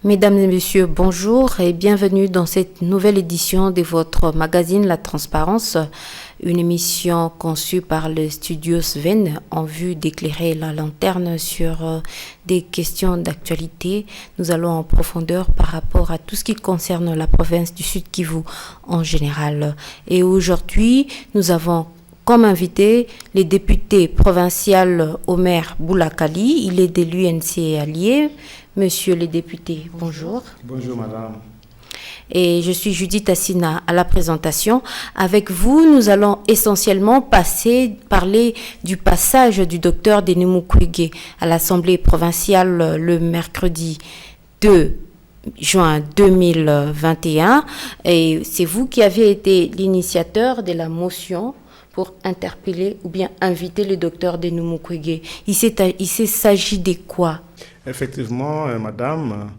Mesdames et messieurs, bonjour et bienvenue dans cette nouvelle édition de votre magazine La Transparence, une émission conçue par le studio Sven en vue d'éclairer la lanterne sur des questions d'actualité. Nous allons en profondeur par rapport à tout ce qui concerne la province du Sud Kivu en général. Et aujourd'hui, nous avons comme invité les députés provincial Omer Boulakali, il est de l'UNC allié. Monsieur le député, bonjour. Bonjour madame. Et je suis Judith Assina à la présentation. Avec vous, nous allons essentiellement parler du passage du docteur Denis Mukwege à l'Assemblée provinciale le mercredi 2 juin 2021. Et c'est vous qui avez été l'initiateur de la motion pour interpeller ou bien inviter le docteur Denis Mukwege. Il s'agit de quoi? Effectivement, madame,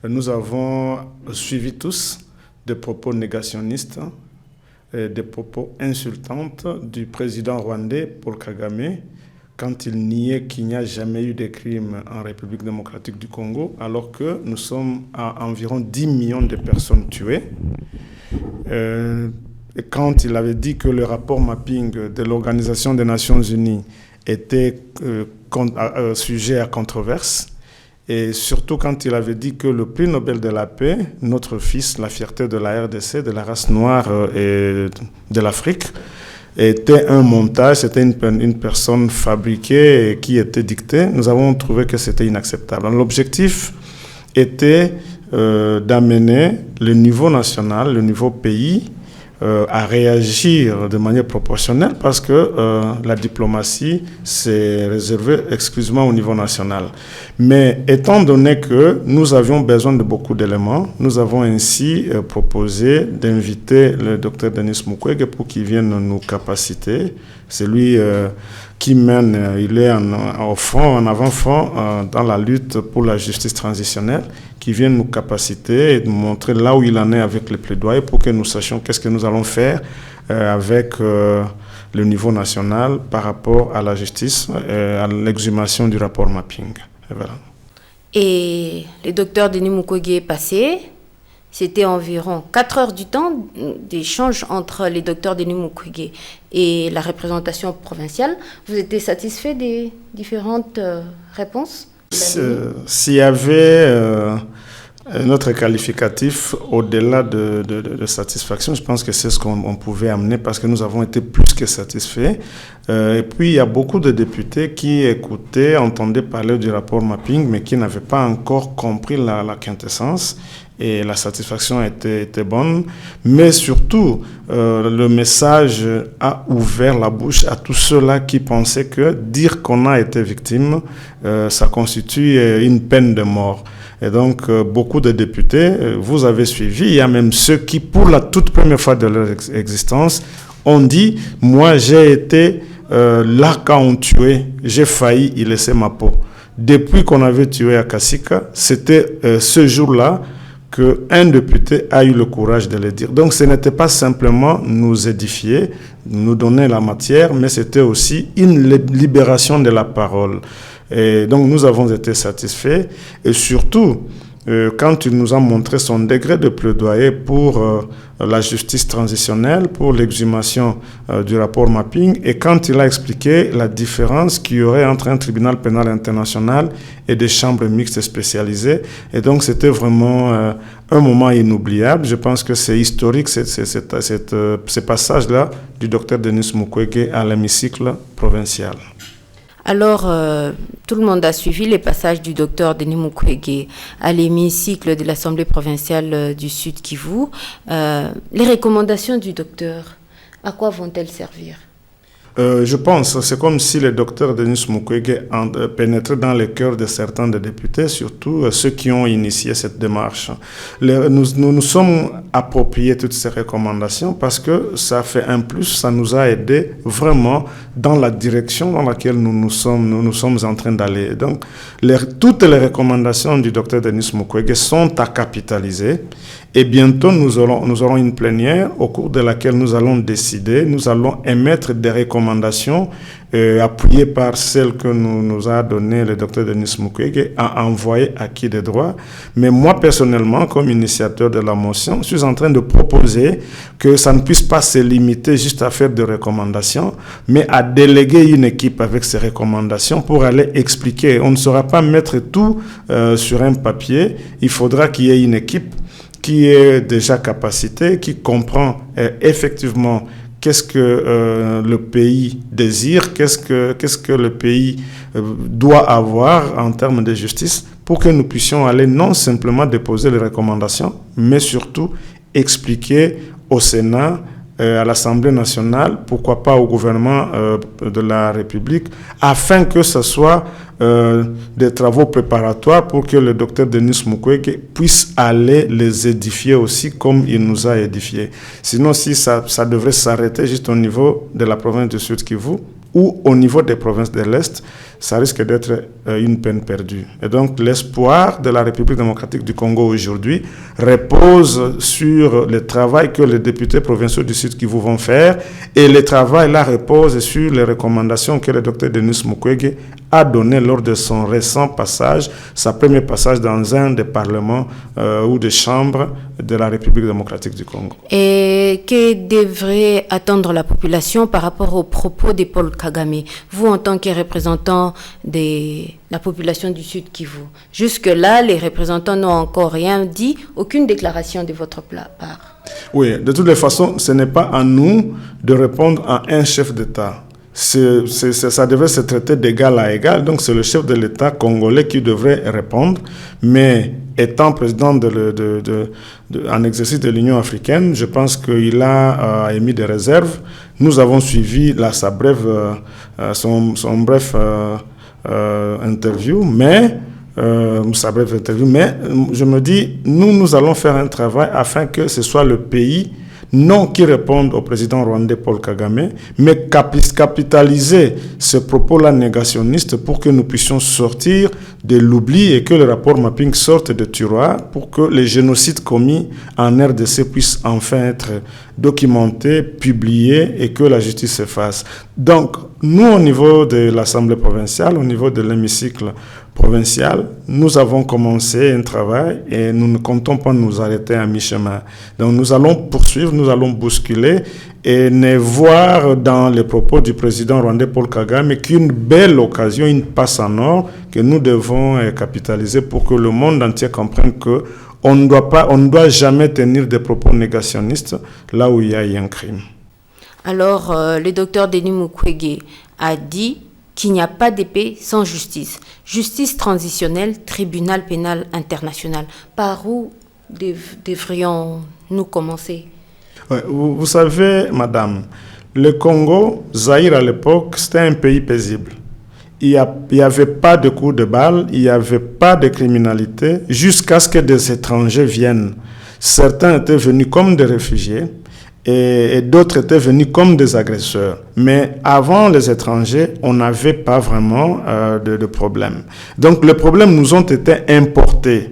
nous avons suivi tous des propos négationnistes, des propos insultants du président rwandais Paul Kagame quand il niait qu'il n'y a jamais eu de crimes en République démocratique du Congo, alors que nous sommes à environ 10 millions de personnes tuées. Et quand il avait dit que le rapport mapping de l'Organisation des Nations Unies était sujet à controverse, et surtout quand il avait dit que le prix Nobel de la paix, notre fils, la fierté de la RDC, de la race noire et de l'Afrique, était un montage, c'était une personne fabriquée et qui était dictée, nous avons trouvé que c'était inacceptable. L'objectif était d'amener le niveau national, le niveau pays, à réagir de manière proportionnelle parce que la diplomatie s'est réservée exclusivement au niveau national. Mais étant donné que nous avions besoin de beaucoup d'éléments, nous avons ainsi proposé d'inviter le docteur Denis Mukwege pour qu'il vienne nous capaciter. C'est lui qui mène, il est au front, en avant-front dans la lutte pour la justice transitionnelle, qui vienne nous capaciter et nous montrer là où il en est avec les plaidoyers pour que nous sachions qu'est-ce que nous allons faire avec le niveau national par rapport à la justice, à l'exhumation du rapport mapping. Et voilà. Et le docteur Denis Mukwege est passé. C'était environ 4 heures du temps d'échange entre les docteurs Denis Mukwege et la représentation provinciale. Vous étiez satisfait des différentes réponses? S'il y avait notre qualificatif au-delà de satisfaction, je pense que c'est ce qu'on pouvait amener parce que nous avons été plus que satisfaits. Et puis, il y a beaucoup de députés qui écoutaient, entendaient parler du rapport mapping, mais qui n'avaient pas encore compris la quintessence. Et la satisfaction était bonne. Mais surtout, le message a ouvert la bouche à tous ceux-là qui pensaient que dire qu'on a été victime, ça constitue une peine de mort. Et donc, beaucoup de députés, vous avez suivi. Il y a même ceux qui, pour la toute première fois de leur existence, ont dit « Moi, j'ai été là quand on tuait, j'ai failli y laisser ma peau. » Depuis qu'on avait tué à Kasika, c'était ce jour-là qu'un député a eu le courage de le dire. Donc ce n'était pas simplement nous édifier, nous donner la matière, mais c'était aussi une libération de la parole. Et donc nous avons été satisfaits et surtout quand il nous a montré son degré de plaidoyer pour la justice transitionnelle, pour l'exhumation du rapport mapping, et quand il a expliqué la différence qu'il y aurait entre un tribunal pénal international et des chambres mixtes spécialisées. Et donc c'était vraiment un moment inoubliable. Je pense que c'est historique, ce passage-là du docteur Denis Mukwege à l'hémicycle provincial. Alors, tout le monde a suivi les passages du docteur Denis Mukwege à l'hémicycle de l'Assemblée provinciale du Sud Kivu. Les recommandations du docteur, à quoi vont-elles servir? Je pense, c'est comme si le docteur Denis Mukwege pénétrait dans les cœurs de certains des députés, surtout ceux qui ont initié cette démarche. Nous sommes appropriés toutes ces recommandations parce que ça fait un plus, ça nous a aidé vraiment dans la direction dans laquelle nous sommes en train d'aller. Donc, toutes les recommandations du docteur Denis Mukwege sont à capitaliser. Et bientôt, nous aurons une plénière au cours de laquelle nous allons décider, nous allons émettre des recommandations appuyées par celles que nous a données le docteur Denis Mukwege à envoyer à qui de droit. Mais moi, personnellement, comme initiateur de la motion, je suis en train de proposer que ça ne puisse pas se limiter juste à faire des recommandations, mais à déléguer une équipe avec ces recommandations pour aller expliquer. On ne saura pas mettre tout sur un papier. Il faudra qu'il y ait une équipe qui est déjà capacité, qui comprend effectivement qu'est-ce que le pays désire, qu'est-ce que le pays doit avoir en termes de justice, pour que nous puissions aller non simplement déposer les recommandations, mais surtout expliquer au Sénat, à l'Assemblée nationale, pourquoi pas au gouvernement de la République, afin que ce soit des travaux préparatoires pour que le docteur Denis Mukwege puisse aller les édifier aussi comme il nous a édifiés. Sinon, si ça devrait s'arrêter juste au niveau de la province du Sud-Kivu ou au niveau des provinces de l'Est, ça risque d'être une peine perdue. Et donc, l'espoir de la République démocratique du Congo aujourd'hui repose sur le travail que les députés provinciaux du Sud-Kivu vont faire, et le travail là repose sur les recommandations que le docteur Denis Mukwege a données lors de son récent passage, sa premier passage dans un des parlements ou des chambres de la République démocratique du Congo. Et que devrait attendre la population par rapport aux propos de Paul Kagame, vous en tant que représentant de la population du Sud Kivu? Jusque-là, les représentants n'ont encore rien dit, aucune déclaration de votre part. Oui, de toutes les façons, ce n'est pas à nous de répondre à un chef d'État. Ça devrait se traiter d'égal à égal, donc c'est le chef de l'État congolais qui devrait répondre, mais étant président en exercice de l'Union africaine, je pense qu'il a émis des réserves. Nous avons suivi son bref interview, mais je me dis, nous allons faire un travail afin que ce soit le pays, non qui réponde au président rwandais Paul Kagame, mais capitaliser ce propos-là négationniste pour que nous puissions sortir de l'oubli et que le rapport mapping sorte de tiroir pour que les génocides commis en RDC puissent enfin être documentés, publiés et que la justice se fasse. Donc, nous, au niveau de l'Assemblée provinciale, au niveau de l'hémicycle provincial, nous avons commencé un travail et nous ne comptons pas nous arrêter à mi-chemin. Donc nous allons poursuivre, nous allons bousculer et ne voir dans les propos du président rwandais Paul Kagame qu'une belle occasion, une passe en or que nous devons capitaliser pour que le monde entier comprenne que on ne doit jamais tenir des propos négationnistes là où il y a un crime. Alors, le docteur Denis Mukwege a dit qu'il n'y a pas de paix sans justice. Justice transitionnelle, tribunal pénal international. Par où devrions-nous commencer? Ouais, vous savez, madame, le Congo, Zaïre à l'époque, c'était un pays paisible. Il n'y avait pas de coups de balle, il n'y avait pas de criminalité, jusqu'à ce que des étrangers viennent. Certains étaient venus comme des réfugiés, et d'autres étaient venus comme des agresseurs. Mais avant les étrangers, on n'avait pas vraiment de problème. Donc les problèmes nous ont été importés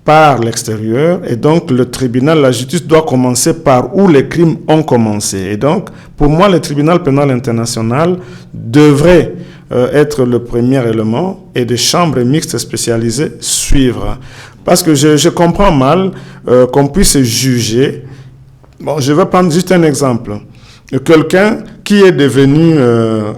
par l'extérieur, et donc le tribunal, la justice doit commencer par où les crimes ont commencé. Et donc, pour moi, le tribunal pénal international devrait être le premier élément, et des chambres mixtes spécialisées suivre. Parce que je comprends mal qu'on puisse juger. Bon, je vais prendre juste un exemple. Quelqu'un qui est devenu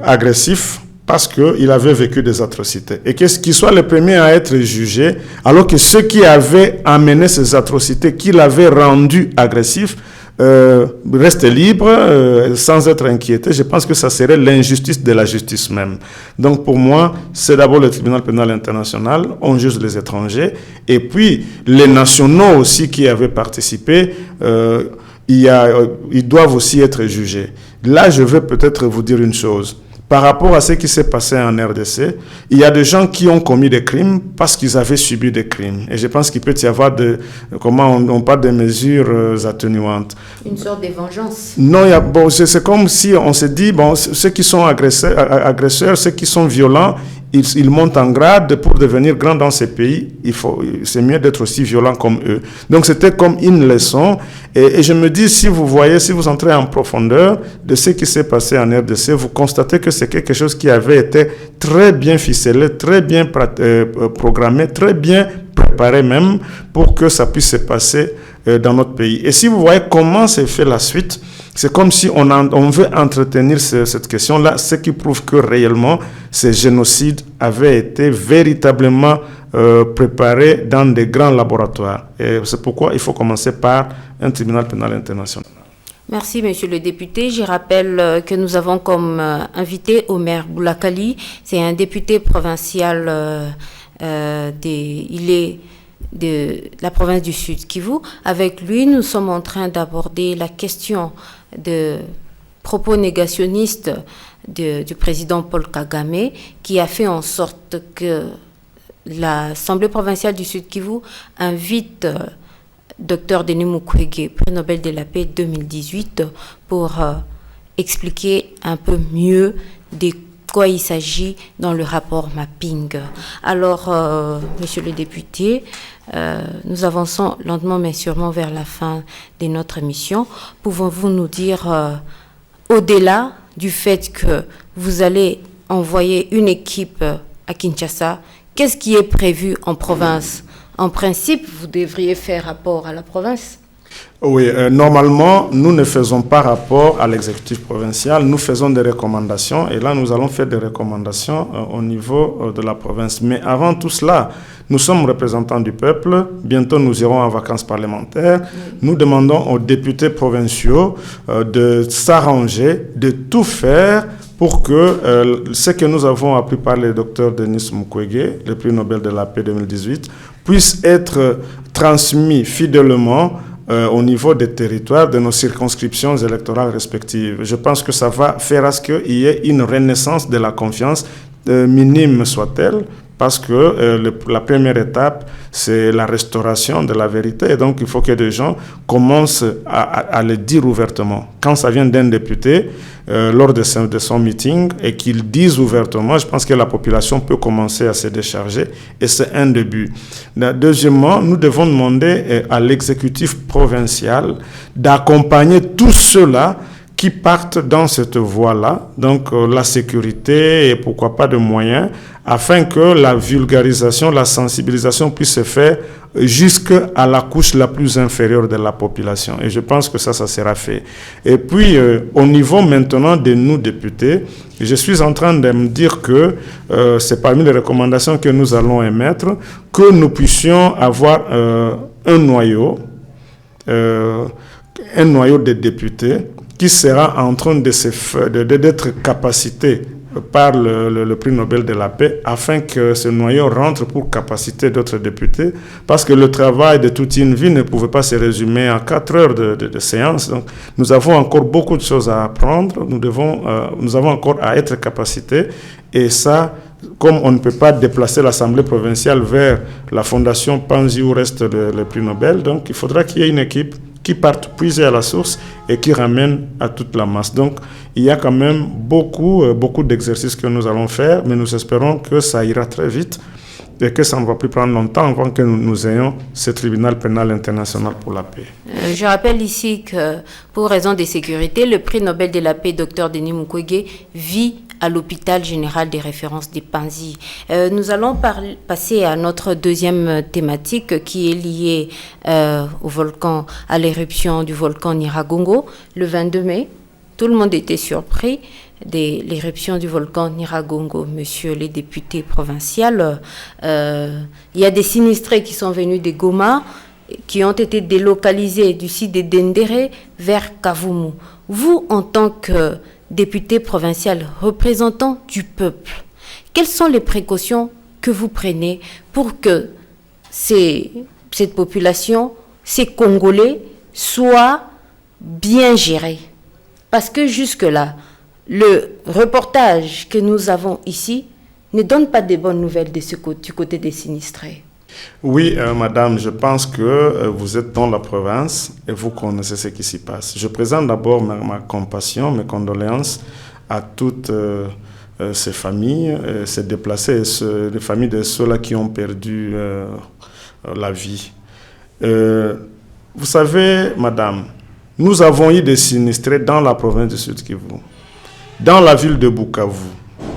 agressif parce qu'il avait vécu des atrocités. Et qu'il soit le premier à être jugé, alors que ceux qui avaient amené ces atrocités, qui l'avaient rendu agressif, restent libres, sans être inquiétés. Je pense que ça serait l'injustice de la justice même. Donc pour moi, c'est d'abord le tribunal pénal international, on juge les étrangers, et puis les nationaux aussi qui avaient participé, ils doivent aussi être jugés. Là, je veux peut-être vous dire une chose. Par rapport à ce qui s'est passé en RDC, il y a des gens qui ont commis des crimes parce qu'ils avaient subi des crimes. Et je pense qu'il peut y avoir comment on parle de mesures atténuantes. Une sorte de vengeance. Non, c'est comme si on se dit, ceux qui sont agresseurs, ceux qui sont violents, ils montent en grade pour devenir grands dans ces pays. C'est mieux d'être aussi violent comme eux. Donc c'était comme une leçon. Et je me dis, si vous entrez en profondeur de ce qui s'est passé en RDC, vous constatez que c'est quelque chose qui avait été très bien ficelé, très bien programmé, très bien préparé même pour que ça puisse se passer dans notre pays. Et si vous voyez comment s'est fait la suite, c'est comme si on veut entretenir cette question-là, ce qui prouve que réellement ces génocides avaient été véritablement préparés dans des grands laboratoires. Et c'est pourquoi il faut commencer par un tribunal pénal international. Merci, monsieur le député. Je rappelle que nous avons comme invité Omer Boulakali. C'est un député provincial, il est de la province du Sud Kivu. Avec lui, nous sommes en train d'aborder la question de propos négationnistes du président Paul Kagame, qui a fait en sorte que l'Assemblée provinciale du Sud Kivu invite Dr Denis Mukwege, prix Nobel de la paix 2018, pour expliquer un peu mieux de quoi il s'agit dans le rapport mapping. Alors, monsieur le député, nous avançons lentement mais sûrement vers la fin de notre émission. Pouvons-vous nous dire, au-delà du fait que vous allez envoyer une équipe à Kinshasa, qu'est-ce qui est prévu en province? En principe, vous devriez faire rapport à la province. Oui, normalement, nous ne faisons pas rapport à l'exécutif provincial, nous faisons des recommandations et là, nous allons faire des recommandations au niveau de la province. Mais avant tout cela, nous sommes représentants du peuple, bientôt nous irons en vacances parlementaires. Nous demandons aux députés provinciaux de s'arranger, de tout faire pour que ce que nous avons appris par le docteur Denis Mukwege, le prix Nobel de la paix 2018, puisse être transmis fidèlement au niveau des territoires, de nos circonscriptions électorales respectives. Je pense que ça va faire à ce qu'il y ait une renaissance de la confiance, minime soit-elle, parce que la première étape, c'est la restauration de la vérité. Et donc, il faut que des gens commencent à le dire ouvertement. Quand ça vient d'un député, lors de son meeting, et qu'il dise ouvertement, je pense que la population peut commencer à se décharger. Et c'est un début. Deuxièmement, nous devons demander à l'exécutif provincial d'accompagner tous ceux-là qui partent dans cette voie-là, donc la sécurité et pourquoi pas de moyens, afin que la vulgarisation, la sensibilisation puisse se faire jusqu'à la couche la plus inférieure de la population. Et je pense que ça sera fait. Et puis, au niveau maintenant de nous, députés, je suis en train de me dire que c'est parmi les recommandations que nous allons émettre, que nous puissions avoir un noyau de députés qui sera en train d'être capacité par le prix Nobel de la paix, afin que ce noyau rentre pour capaciter d'autres députés, parce que le travail de toute une vie ne pouvait pas se résumer en 4 heures de séance. Donc, nous avons encore beaucoup de choses à apprendre, nous avons encore à être capacités, et ça, comme on ne peut pas déplacer l'Assemblée provinciale vers la Fondation Panzi où reste le prix Nobel, donc il faudra qu'il y ait une équipe qui partent puiser à la source et qui ramènent à toute la masse. Donc, il y a quand même beaucoup d'exercices que nous allons faire, mais nous espérons que ça ira très vite et que ça ne va plus prendre longtemps avant que nous ayons ce tribunal pénal international pour la paix. Je rappelle ici que, pour raison de sécurité, le prix Nobel de la paix, Dr Denis Mukwege, vit à l'hôpital général des références de Panzi. Nous allons passer à notre deuxième thématique qui est liée au volcan, à l'éruption du volcan Nyiragongo le 22 mai. Tout le monde était surpris de l'éruption du volcan Nyiragongo. Monsieur le député provincial, il y a des sinistrés qui sont venus de Goma, qui ont été délocalisés du site de Dendéré vers Kavumu. Vous, en tant que député provincial, représentant du peuple, quelles sont les précautions que vous prenez pour que cette population, ces Congolais, soient bien gérés? Parce que jusque-là, le reportage que nous avons ici ne donne pas de bonnes nouvelles du côté des sinistrés. Oui, madame, je pense que vous êtes dans la province et vous connaissez ce qui s'y passe. Je présente d'abord ma compassion, mes condoléances à toutes ces familles, ces déplacés, les familles de ceux-là qui ont perdu la vie. Vous savez, madame, nous avons eu des sinistrés dans la province du Sud Kivu. Dans la ville de Bukavu,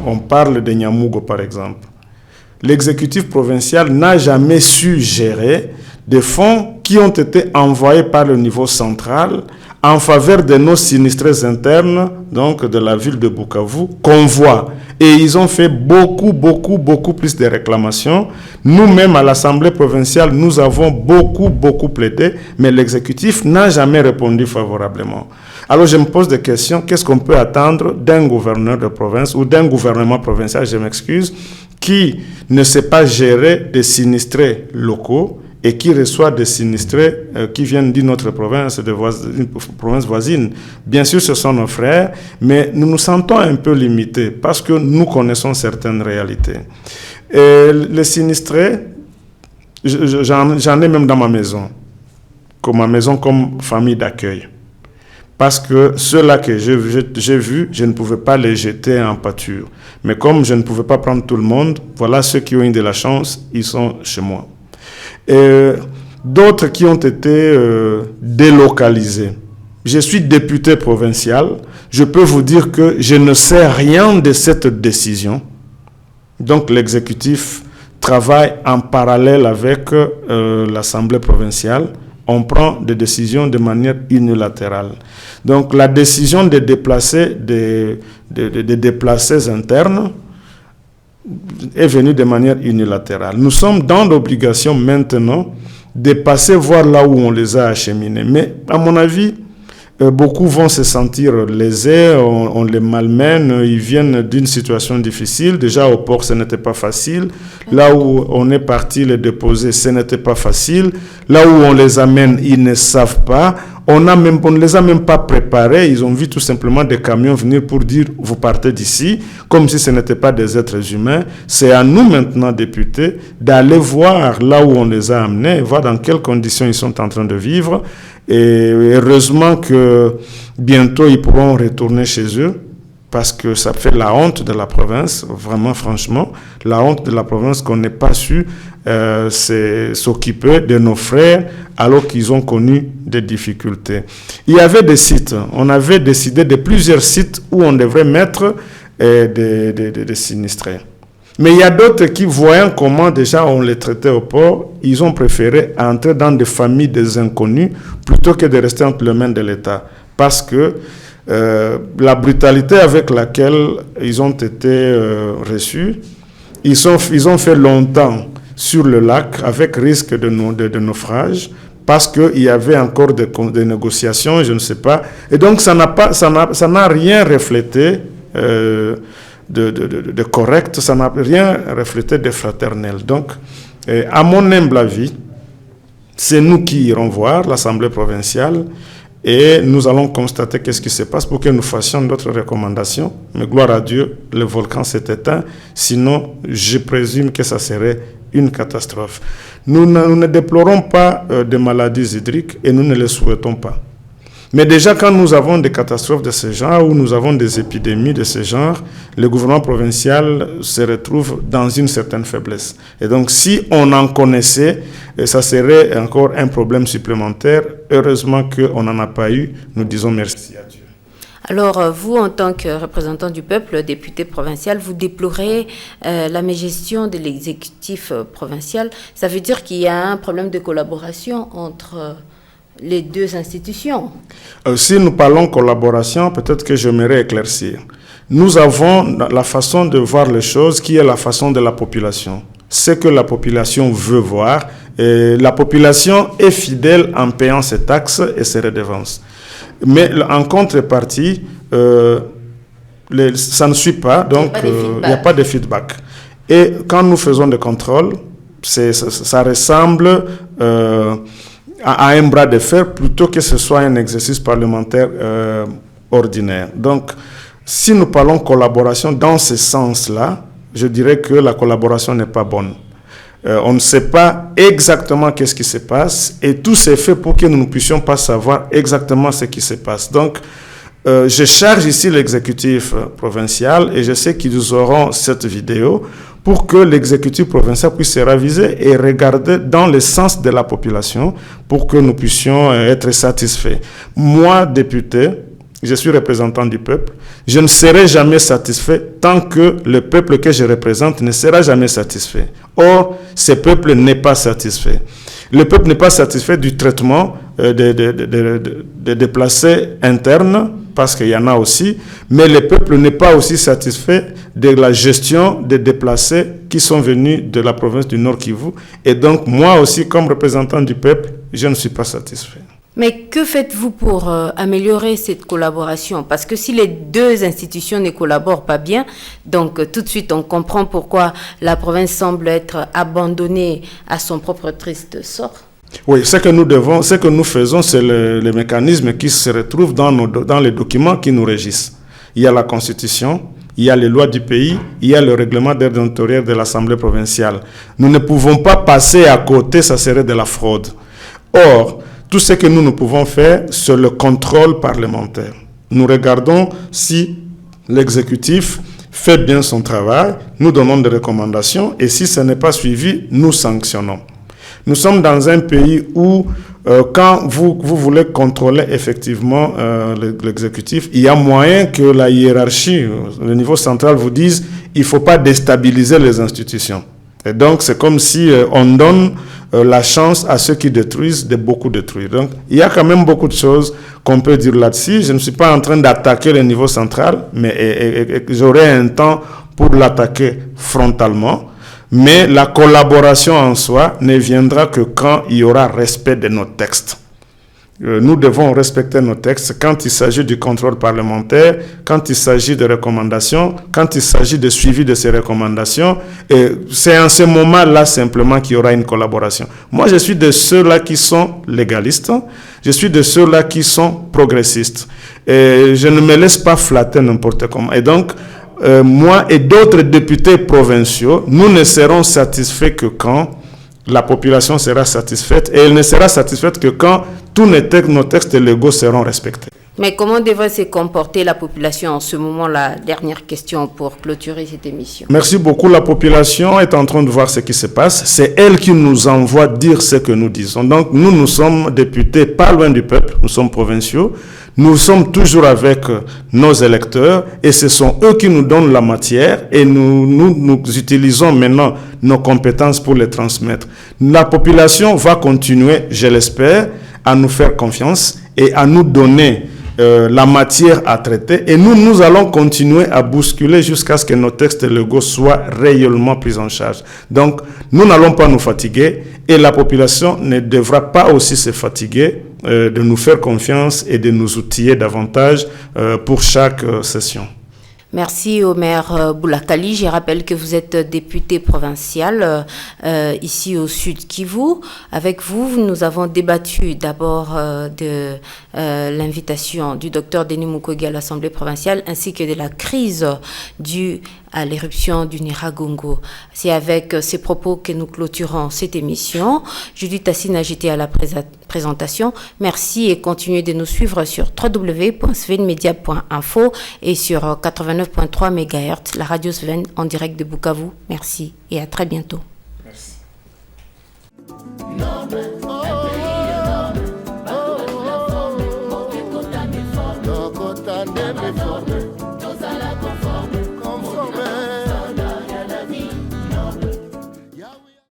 on parle de Nyamougo par exemple. L'exécutif provincial n'a jamais su gérer des fonds qui ont été envoyés par le niveau central en faveur de nos sinistrés internes, donc de la ville de Bukavu, convoi. Et ils ont fait beaucoup plus de réclamations. Nous-mêmes, à l'Assemblée provinciale, nous avons beaucoup plaidé, mais l'exécutif n'a jamais répondu favorablement. Alors je me pose des questions, qu'est-ce qu'on peut attendre d'un gouverneur de province ou d'un gouvernement provincial, je m'excuse, qui ne sait pas gérer des sinistrés locaux et qui reçoit des sinistrés qui viennent d'une autre province, d'une province voisine. Bien sûr, ce sont nos frères, mais nous nous sentons un peu limités parce que nous connaissons certaines réalités. Et les sinistrés, j'en ai même dans ma maison comme famille d'accueil. Parce que ceux-là que j'ai vus, je ne pouvais pas les jeter en pâture. Mais comme je ne pouvais pas prendre tout le monde, voilà ceux qui ont eu de la chance, ils sont chez moi. Et d'autres qui ont été délocalisés. Je suis député provincial. Je peux vous dire que je ne sais rien de cette décision. Donc l'exécutif travaille en parallèle avec l'Assemblée provinciale. On prend des décisions de manière unilatérale. Donc la décision de déplacer des déplacés internes est venue de manière unilatérale. Nous sommes dans l'obligation maintenant de passer voir là où on les a acheminés. Mais à mon avis, beaucoup vont se sentir lésés, on les malmène, ils viennent d'une situation difficile. Déjà au port, ce n'était pas facile. Là où on est parti les déposer, ce n'était pas facile. Là où on les amène, ils ne savent pas. On ne les a même pas préparés. Ils ont vu tout simplement des camions venir pour dire « vous partez d'ici », comme si ce n'étaient pas des êtres humains. C'est à nous maintenant, députés, d'aller voir là où on les a amenés, voir dans quelles conditions ils sont en train de vivre. Et heureusement que bientôt ils pourront retourner chez eux, parce que ça fait la honte de la province, vraiment franchement, la honte de la province qu'on n'ait pas su s'occuper de nos frères alors qu'ils ont connu des difficultés. Il y avait des sites, on avait décidé de plusieurs sites où on devrait mettre des sinistrés. Mais il y a d'autres qui, voyant comment déjà on les traitait au port, ils ont préféré entrer dans des familles des inconnus plutôt que de rester entre les mains de l'État. Parce que la brutalité avec laquelle ils ont été reçus, ils ont fait longtemps sur le lac avec risque de naufrage parce qu'il y avait encore des négociations, je ne sais pas. Et donc ça n'a rien reflété de correct, ça n'a rien reflété de fraternel. Donc, à mon humble avis, c'est nous qui irons voir l'Assemblée provinciale et nous allons constater qu'est-ce qui se passe pour que nous fassions d'autres recommandations. Mais gloire à Dieu, le volcan s'est éteint. Sinon, je présume que ça serait une catastrophe. Nous ne déplorons pas de maladies hydriques et nous ne les souhaitons pas. Mais déjà, quand nous avons des catastrophes de ce genre, ou nous avons des épidémies de ce genre, le gouvernement provincial se retrouve dans une certaine faiblesse. Et donc, si on en connaissait, ça serait encore un problème supplémentaire. Heureusement qu'on n'en a pas eu. Nous disons merci à Dieu. Alors, vous, en tant que représentant du peuple, député provincial, vous déplorez la mégestion de l'exécutif provincial. Ça veut dire qu'il y a un problème de collaboration entre les deux institutions. Si nous parlons collaboration, peut-être que j'aimerais éclaircir. Nous avons la façon de voir les choses qui est la façon de la population. Ce que la population veut voir. Et la population est fidèle en payant ses taxes et ses redevances. Mais en contrepartie, ça ne suit pas, donc il n'y a pas de feedback. Et quand nous faisons des contrôles, ça ressemble à un bras de fer plutôt que ce soit un exercice parlementaire ordinaire. Donc, si nous parlons collaboration dans ce sens-là, je dirais que la collaboration n'est pas bonne. On ne sait pas exactement qu'est-ce qui se passe et tout s'est fait pour que nous ne puissions pas savoir exactement ce qui se passe. Donc, je charge ici l'exécutif provincial et je sais qu'ils auront cette vidéo pour que l'exécutif provincial puisse se raviser et regarder dans le sens de la population pour que nous puissions être satisfaits. Moi, député, je suis représentant du peuple. Je ne serai jamais satisfait tant que le peuple que je représente ne sera jamais satisfait. Or, ce peuple n'est pas satisfait. Le peuple n'est pas satisfait du traitement des déplacés internes, parce qu'il y en a aussi, mais le peuple n'est pas aussi satisfait de la gestion des déplacés qui sont venus de la province du Nord Kivu. Et donc, moi aussi, comme représentant du peuple, je ne suis pas satisfait. Mais que faites-vous pour améliorer cette collaboration? Parce que si les deux institutions ne collaborent pas bien, donc tout de suite on comprend pourquoi la province semble être abandonnée à son propre triste sort. Oui, ce que nous faisons, c'est le mécanisme qui se retrouve dans les documents qui nous régissent. Il y a la Constitution, il y a les lois du pays, il y a le règlement d'ordre intérieur de l'Assemblée provinciale. Nous ne pouvons pas passer à côté, ça serait de la fraude. Or, tout ce que nous pouvons faire, c'est le contrôle parlementaire. Nous regardons si l'exécutif fait bien son travail, nous donnons des recommandations et si ce n'est pas suivi, nous sanctionnons. Nous sommes dans un pays où, quand vous voulez contrôler effectivement l'exécutif, il y a moyen que la hiérarchie, le niveau central vous dise il ne faut pas déstabiliser les institutions. Et donc, c'est comme si on donne la chance à ceux qui détruisent de beaucoup détruire. Donc, il y a quand même beaucoup de choses qu'on peut dire là-dessus. Je ne suis pas en train d'attaquer le niveau central, mais j'aurai un temps pour l'attaquer frontalement. Mais la collaboration en soi ne viendra que quand il y aura respect de nos textes. Nous devons respecter nos textes quand il s'agit du contrôle parlementaire, quand il s'agit de recommandations, quand il s'agit de suivi de ces recommandations. Et c'est en ce moment-là simplement qu'il y aura une collaboration. Moi, je suis de ceux-là qui sont légalistes. Je suis de ceux-là qui sont progressistes. Et je ne me laisse pas flatter n'importe comment. Et donc, moi et d'autres députés provinciaux, nous ne serons satisfaits que quand la population sera satisfaite et elle ne sera satisfaite que quand tous nos textes légaux seront respectés. Mais comment devrait se comporter la population en ce moment? La dernière question pour clôturer cette émission. Merci beaucoup. La population est en train de voir ce qui se passe. C'est elle qui nous envoie dire ce que nous disons. Donc nous sommes députés pas loin du peuple, nous sommes provinciaux. Nous sommes toujours avec nos électeurs et ce sont eux qui nous donnent la matière et nous utilisons maintenant nos compétences pour les transmettre. La population va continuer, je l'espère, à nous faire confiance et à nous donner la matière à traiter et nous allons continuer à bousculer jusqu'à ce que nos textes légaux soient réellement pris en charge. Donc, nous n'allons pas nous fatiguer et la population ne devra pas aussi se fatiguer de nous faire confiance et de nous outiller davantage pour chaque session. Merci Omer Boulakali. Je rappelle que vous êtes député provincial ici au Sud Kivu. Avec vous, nous avons débattu d'abord de l'invitation du docteur Denis Mukwege à l'Assemblée provinciale ainsi que de la crise due à l'éruption du Nyiragongo. C'est avec ces propos que nous clôturons cette émission. Judith Assina, j'étais à la présentation. Merci et continuez de nous suivre sur www.svenmedia.info et sur 89.3 MHz, la radio Sven en direct de Bukavu. Merci et à très bientôt. Merci.